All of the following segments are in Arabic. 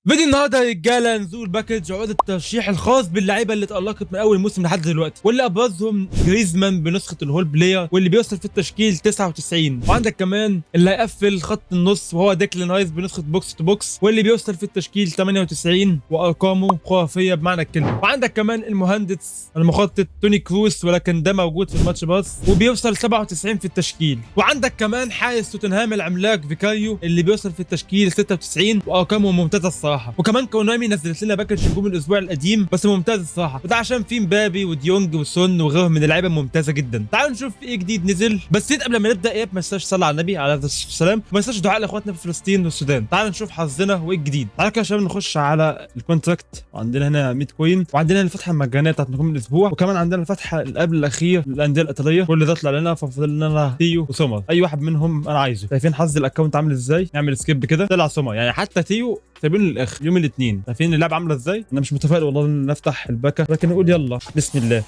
فيديو النهارده يا رجاله نزول باكج عقود الترشيح الخاص باللعيبه اللي اتألقت من اول موسم لحد دلوقتي، واللي ابرزهم جريزمان بنسخه الهول بلاير واللي بيوصل في التشكيل 99، وعندك كمان اللي هيقفل خط النص وهو ديكلان رايس بنسخه بوكس تو بوكس واللي بيوصل في التشكيل 98 وارقامه خرافيه بمعنى الكلمه، وعندك كمان المهندس المخطط توني كروس ولكن ده موجود في الماتش باص وبيوصل 97 في التشكيل، وعندك كمان حارس توتنهام العملاق فيكاريو اللي بيوصل في التشكيل 96 وارقامه ممتازه الصراحه. وكمان كونامي نزلت لنا باكج نجوم الاسبوع القديم بس ممتاز الصراحه، وده عشان في مبابي وديونج وسون وغيرهم من اللعيبه الممتازه جدا. تعالوا نشوف ايه جديد نزل، بس قبل ما نبدا ما تنساش تصلي على النبي عليه الصلاه والسلام، وما تنساش دعاء لاخواتنا في فلسطين والسودان. تعالوا نشوف حظنا وايه الجديد. تعالوا كده يا شباب نخش على الكونتراكت، وعندنا هنا 100 كوين، وعندنا الفتحه المجانيه بتاعت نجوم الاسبوع، وكمان عندنا الفتحه اللي قبل الاخير للانديه الايطاليه، كل ده طلع لنا ففضل لنا تيو وسومر، اي واحد منهم انا عايزه. شايفين حظ الاكونت عامل ازاي؟ نعمل سكيب كده طلع سومر، يعني حتى تيو سايبين للاخر يوم الاثنين. شايفين اللعبه عامله ازاي؟ انا مش متفائل والله ان نفتح الباكا، لكن نقول يلا بسم الله.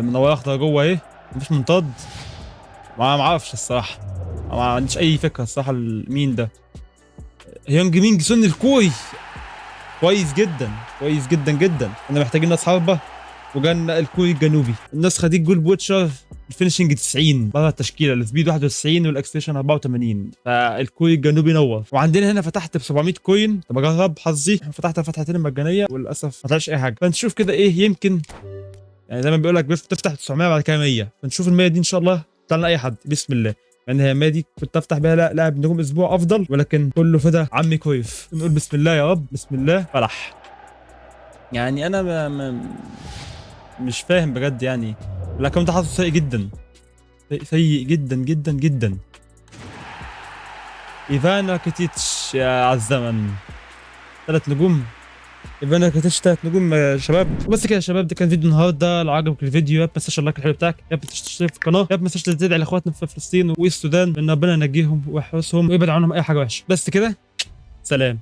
منوره اخضر جوه اهي، مفيش منطاد. ما اعرفش الصراحه، ما عنديش اي فكره الصراحه مين ده. هيونج مينج سون الكوي كويس جدا كويس جدا جدا. احنا محتاجين ناس حربه، وجالنا الكوري الجنوبي. النسخه دي جول بوتشر الفينشنج 90 بره التشكيله، السبيد 91 والاكسلريشن 84، فالكوري الجنوبي نور. وعندنا هنا فتحت ب 700 كوين، طب اجرب حظي، فتحت الفتحتين المجانيه وللاسف ما طلعش اي حاجه، فنشوف كده ايه يمكن. يعني زي ما بيقول لك بتفتح 900 بعد كده 100، فنشوف ال 100 دي ان شاء الله طلعنا اي حد بسم الله. لان هي 100 دي كنت افتح بيها لاعب نجوم اسبوع افضل، ولكن كله فدا عمي كويف. نقول بسم الله يا رب، بسم الله فلح. يعني انا مش فاهم بجد، يعني الاكونت حظه سيء جدا، سيء جدا جدا جدا. ايفان راكيتيتش يا عالزمن، 3 نجوم. ايفان راكيتيتش 3 نجوم يا شباب. بس كده يا شباب، ده كان فيديو النهارده. لو عجبك الفيديو ما تنساش اللايك الحلو بتاعك، ما تنساش تشترك في القناه، ما تنساش تدعي لاخواتنا في فلسطين والسودان ان ربنا ينجيهم ويحرسهم ويبعد عنهم اي حاجه وحشه. بس كده، سلام.